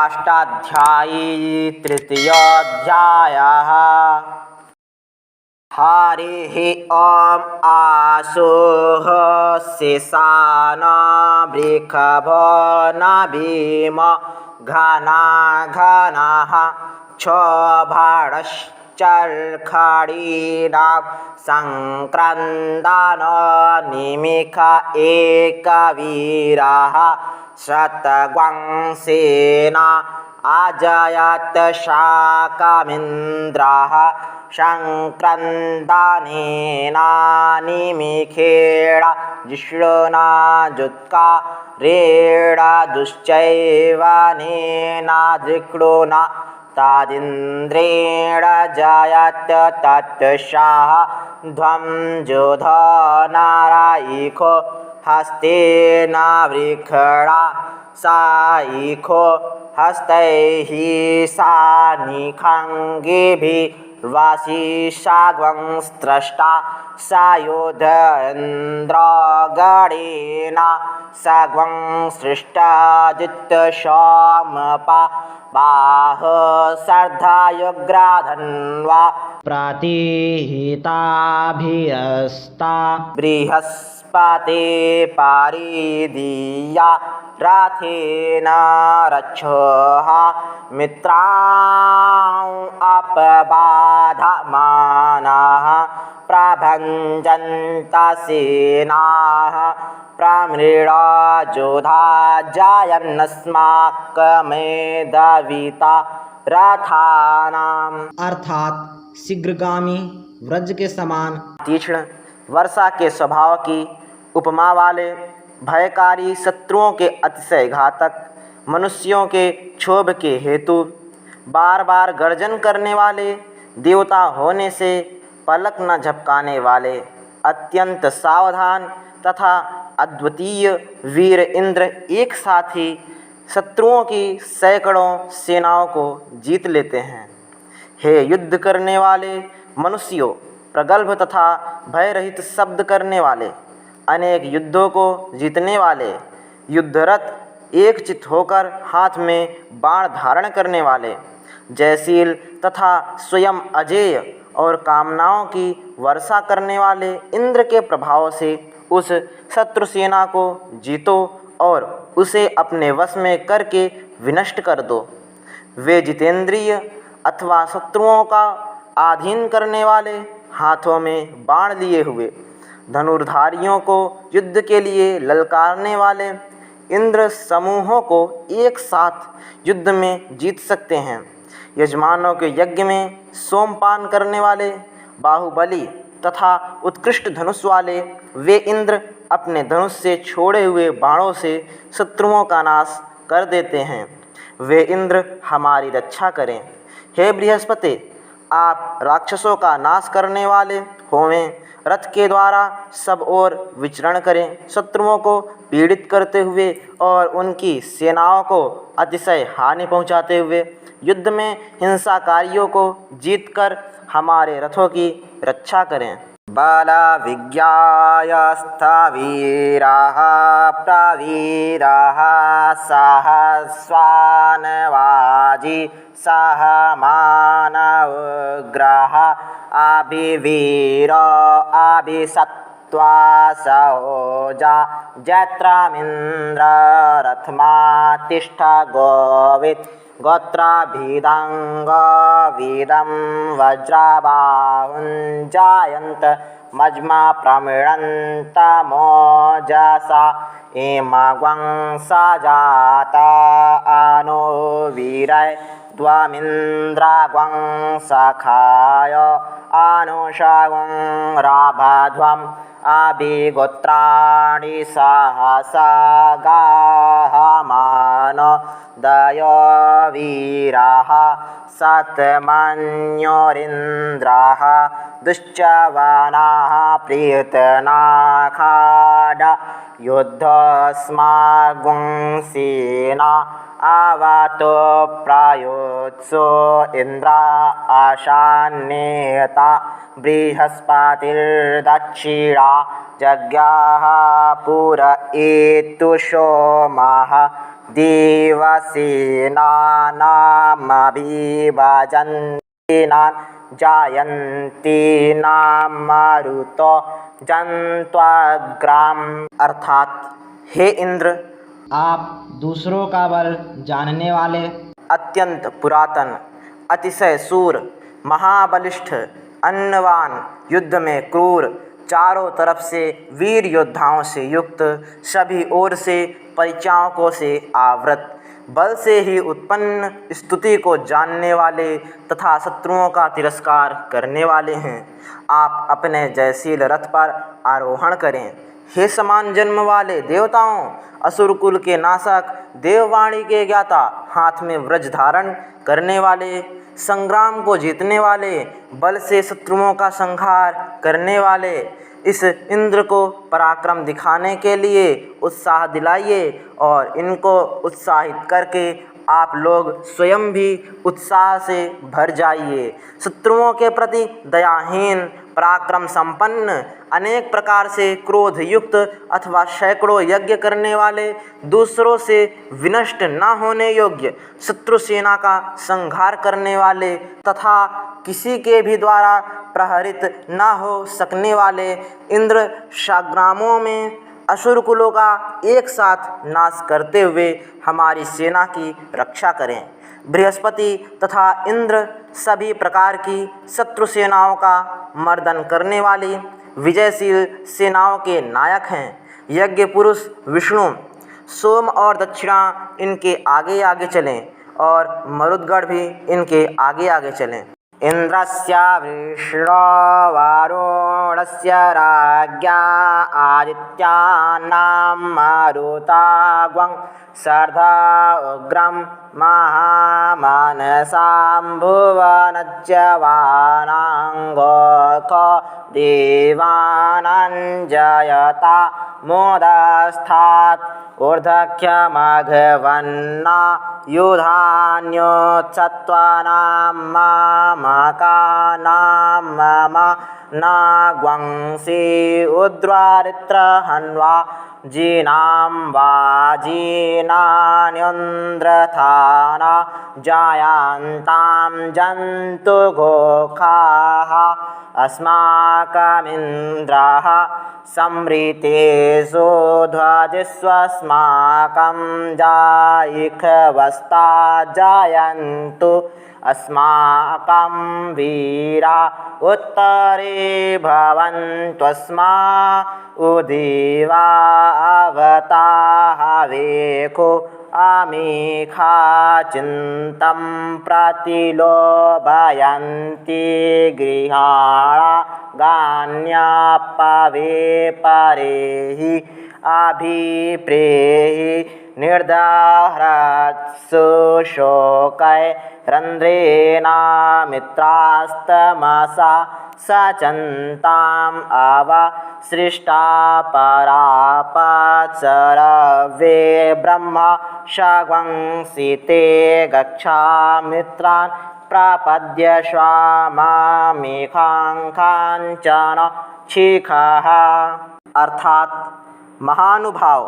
अष्टाध्यायी तृतीयोऽध्यायः। हरिः ॐ आसुः सिसाना वृषभो न भीम घनाघनः क्षोभश्चर्खडीनां सङ्क्रन्दन निमिष एकवीरः शतग्वंसेना अजयत शाकमिन्द्रः सङ्क्रन्दनेनानिमिषेण जिष्णुना जुत्कारेण दुश्चैवनेना जिष्णुना तदिन्द्रेण जयत तत्शाः ध्वं जोधनरायिखो हस्तेन वृषणा सायिखो हस्तैः सानिखङ्गिभिर्वसिषाग्वंस्त्रष्टा सायुधेन्द्रगणेन सग्वंसृष्टाजित्सोमपा बाहुसर्धायुग्राधन्वा प्रतिहिताभियस्ता बृहस्पते पारिदीया रथेन रक्षोः मित्रान् अपबाधमानाः प्रभञ्जन्त सेनाः प्रमृळाजोधा जायन्नस्माकमेदविता रथानाम्। अर्थात शीघ्रगामी व्रज के समान तीक्ष्ण वर्षा के स्वभाव की उपमा वाले भयकारी शत्रुओं के अतिशय घातक मनुष्यों के क्षोभ के हेतु बार बार गर्जन करने वाले देवता होने से पलक न झपकाने वाले अत्यंत सावधान तथा अद्वितीय वीर इंद्र एक साथ ही शत्रुओं की सैकड़ों सेनाओं को जीत लेते हैं। हे युद्ध करने वाले मनुष्यों, प्रगल्भ तथा भय रहित शब्द करने वाले, अनेक युद्धों को जीतने वाले, युद्धरत एकचित होकर हाथ में बाण धारण करने वाले, जयशील तथा स्वयं अजेय और कामनाओं की वर्षा करने वाले इंद्र के प्रभाव से उस शत्रु सेना को जीतो और उसे अपने वश में करके विनष्ट कर दो। वे जितेंद्रिय अथवा शत्रुओं का अधीन करने वाले, हाथों में बाण लिए हुए, धनुर्धारियों को युद्ध के लिए ललकारने वाले इंद्र समूहों को एक साथ युद्ध में जीत सकते हैं। यजमानों के यज्ञ में सोमपान करने वाले, बाहुबली तथा उत्कृष्ट धनुष वाले वे इंद्र अपने धनुष से छोड़े हुए बाणों से शत्रुओं का नाश कर देते हैं। वे इंद्र हमारी रक्षा करें। हे बृहस्पति, आप राक्षसों का नाश करने वाले होवें, रथ के द्वारा सब ओर विचरण करें, शत्रुओं को पीड़ित करते हुए और उनकी सेनाओं को अतिशय हानि पहुँचाते हुए युद्ध में हिंसाकारियों को जीतकर हमारे रथों की रक्षा करें। बलविज्ञायस्थवीराः प्रवीराः सहस्वानवाजी सह मानवग्रह अभिवीर अभिसत्त्वा सहोजा जैत्रमिन्द्र रथमातिष्ठ गोवित् गोत्राभिदङ्गविदं वज्रबाहुञ्जायन्त मज्मा प्रमिळन्त मोजसा इमग्वंसा जाता अनो वीरै त्वमिन्द्रग्वंसखाय अनुषगं राभाध्वम् अभिगोत्राणि सहसा गाहमानो दयोवीराः सतमन्योरिन्द्राः दुश्चवनाः प्रीतनाखाड युद्धस्मागुंसेना अवतो प्रायोत्सो इन्द्रा आशान्येता बृहस्पतिर्दक्षिणा जज्ञाः पुर एतु सोमः देवसेनानामभिभजन्तीनां जायन्तीनां मारुतो जन्त्वाग्राम। अर्थात हे इंद्र, आप दूसरों का बल जानने वाले, अत्यंत पुरातन, अतिशय शूर, महाबलिष्ठ, अन्नवान, युद्ध में क्रूर, चारों तरफ से वीर योद्धाओं से युक्त, सभी ओर से परिचायकों से आवृत, बल से ही उत्पन्न स्तुति को जानने वाले तथा शत्रुओं का तिरस्कार करने वाले हैं। आप अपने जयशील रथ पर आरोहण करें। हे समान जन्म वाले देवताओं, असुर कुल के नाशक, देववाणी के ज्ञाता, हाथ में व्रज धारण करने वाले, संग्राम को जीतने वाले, बल से शत्रुओं का संहार करने वाले, इस इंद्र को पराक्रम दिखाने के लिए उत्साह दिलाइए और इनको उत्साहित करके आप लोग स्वयं भी उत्साह से भर जाइए। शत्रुओं के प्रति दयाहीन, पराक्रम संपन्न, अनेक प्रकार से क्रोध युक्त अथवा सैकड़ों यज्ञ करने वाले, दूसरों से विनष्ट न होने योग्य शत्रु सेना का संहार करने वाले तथा किसी के भी द्वारा प्रहरित न हो सकने वाले इंद्र संग्रामों में असुर कुलों का एक साथ नाश करते हुए हमारी सेना की रक्षा करें। बृहस्पति तथा इंद्र सभी प्रकार की शत्रु सेनाओं का मर्दन करने वाली विजयशील सेनाओं के नायक हैं। यज्ञ पुरुष विष्णु, सोम और दक्षिणा इनके आगे आगे चलें और मरुद्गण भी इनके आगे आगे चलें। इंद्रस्य वृषणो वरुणस्य राज्ञा आदित्यानां मारुताग्वं सर्धा उग्रं महामानसां भुवनस्य वानाङ्गोऽख देवानञ्जयता मोदस्थात् ऊर्ध्वख्यमघवन्ना युधान्योत्सत्त्वानां मामकानां मम नाग्वंसि उद्वारित्रहन्वा जीनां वाजीनान्यन्द्रथाना जायन्तां जन्तुघोखाः अस्माकमिन्द्रः संवृतेषु ध्वजस्वस्माकं जायिखवस्ता जायन्तु अस्माकं वीरा उत्तरे भवन्त्वस्मा उदिवा अवता हवेको आमीखा चिन्तं प्रतिलोभयन्ति गृहाणा गान्यापवे परेहि अभिप्रेहि निर्दहृत्सु शोकै रन्ध्रेणा मित्रास्तमसा सचन्ताम् अवसृष्टा परापत्सरवे ब्रह्म शगंसिते गच्छामित्रान् प्रपद्य स्वामामिखां काञ्चन शिखः। अर्थात महानुभाव,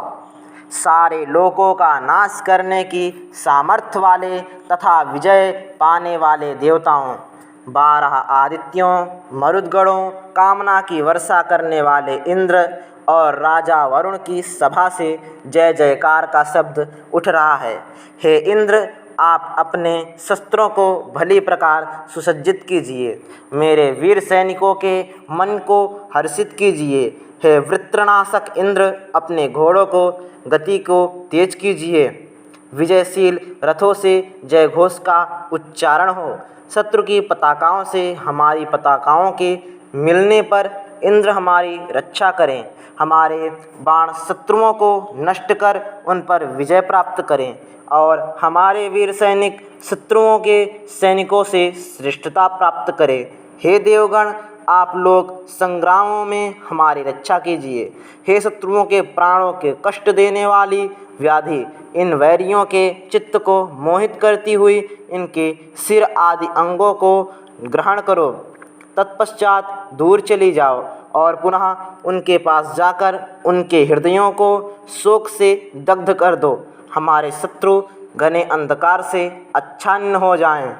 सारे लोकों का नाश करने की सामर्थ्य वाले तथा विजय पाने वाले देवताओं, 12 आदित्यों, मरुद्गणों, कामना की वर्षा करने वाले इंद्र और राजा वरुण की सभा से जय जयकार का शब्द उठ रहा है। हे इंद्र, आप अपने शस्त्रों को भली प्रकार सुसज्जित कीजिए, मेरे वीर सैनिकों के मन को हर्षित कीजिए। हे वृत्रनाशक इंद्र, अपने घोड़ों को गति को तेज कीजिए, विजयशील रथों से जय घोष का उच्चारण हो। शत्रु की पताकाओं से हमारी पताकाओं के मिलने पर इंद्र हमारी रक्षा करें, हमारे बाण शत्रुओं को नष्ट कर उन पर विजय प्राप्त करें और हमारे वीर सैनिक शत्रुओं के सैनिकों से श्रेष्ठता प्राप्त करें। हे देवगण, आप लोग संग्रामों में हमारी रक्षा कीजिए। हे शत्रुओं के प्राणों के कष्ट देने वाली व्याधि, इन वैरियों के चित्त को मोहित करती हुई इनके सिर आदि अंगों को ग्रहण करो। तत्पश्चात दूर चली जाओ और पुनः उनके पास जाकर उनके हृदयों को शोक से दग्ध कर दो। हमारे शत्रु घने अंधकार से आच्छन्न हो जाएं।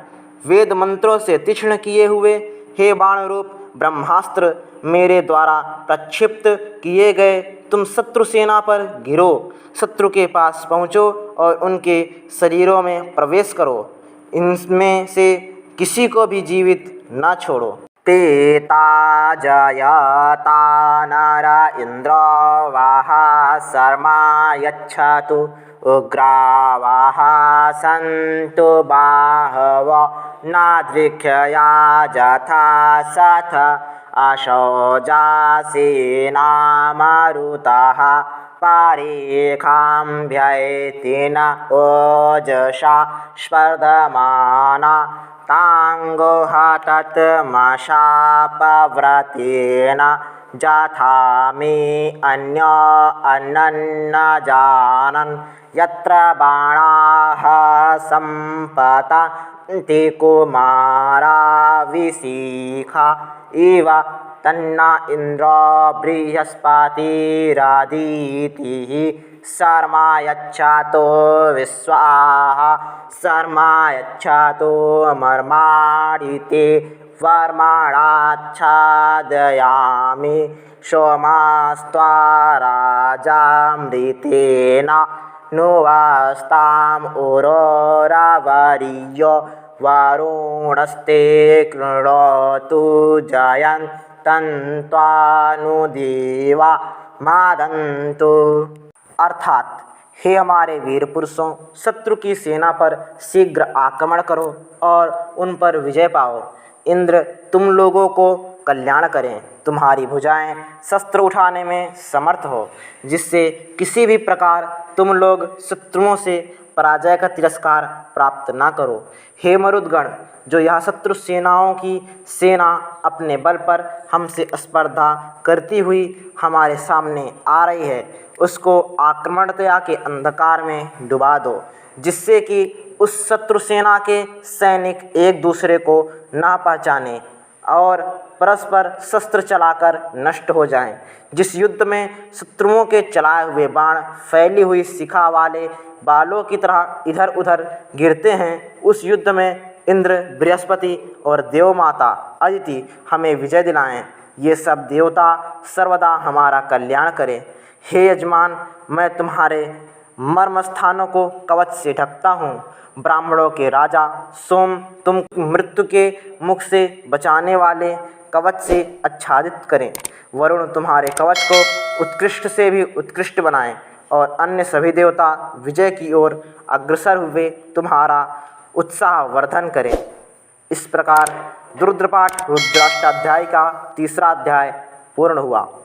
वेद मंत्रों से तीक्ष्ण किए हुए हे बाण रूप ब्रह्मास्त्र मेरे द्वारा प्रक्षिप्त किए गए तुम शत्रु सेना पर गिरो, शत्रु के पास पहुँचो और उनके शरीरों में प्रवेश करो, इनमें से किसी को भी जीवित न छोड़ो। तेता जयता नर इंद्र वाहा शर्मा यच्छतु उग्रावाः सन्तु बाहव नादृक्षया यथा सथ अशौजासीना मरुतः पारेखां व्ययतिन ओजसा स्पर्धमाना ताङ्गोहतत्मशापव्रतेन यथा मे अन्य अनन्न जानन् यत्र बाणाः सम्पतन्ति कुमारा विशिखा इव तन्न इन्द्रो बृहस्पतिरादितिः शर्मा यच्छतो विश्वाः शर्मा यच्छतो मर्माणिते वर्माणाच्छादयामि सोमास्त्वा राजामृतेन नुवास्ताम् उरोरावरीयो वरुणस्ते कृणोतु जयन्तन्त्वानुदेवा मादन्तु। अर्थात हे हमारे वीर पुरुषों, शत्रु की सेना पर शीघ्र आक्रमण करो और उन पर विजय पाओ। इंद्र तुम लोगों को कल्याण करें, तुम्हारी भुजाएं शस्त्र उठाने में समर्थ हो, जिससे किसी भी प्रकार तुम लोग शत्रुओं से पराजय का तिरस्कार प्राप्त ना करो। हे मरुदगण, जो यह शत्रु सेनाओं की सेना अपने बल पर हमसे स्पर्धा करती हुई हमारे सामने आ रही है, उसको आक्रमणतया के अंधकार में डुबा दो, जिससे कि उस शत्रु सेना के सैनिक एक दूसरे को ना पहचाने और परस्पर शस्त्र चलाकर नष्ट हो जाएं। जिस युद्ध में शत्रुओं के चलाए हुए बाण फैली हुई शिखा वाले बालों की तरह इधर उधर गिरते हैं, उस युद्ध में इंद्र, बृहस्पति और देवमाता अदिति हमें विजय दिलाएं। ये सब देवता सर्वदा हमारा कल्याण करें। हे यजमान, मैं तुम्हारे मर्म स्थानों को कवच से ढकता हूँ। ब्राह्मणों के राजा सोम, तुम मृत्यु के मुख से बचाने वाले कवच से आच्छादित करें। वरुण तुम्हारे कवच को उत्कृष्ट से भी उत्कृष्ट बनाएं और अन्य सभी देवता विजय की ओर अग्रसर हुए तुम्हारा उत्साह वर्धन करें। इस प्रकार रुद्रपाठ रुद्राष्टाध्याय का 3रा अध्याय पूर्ण हुआ।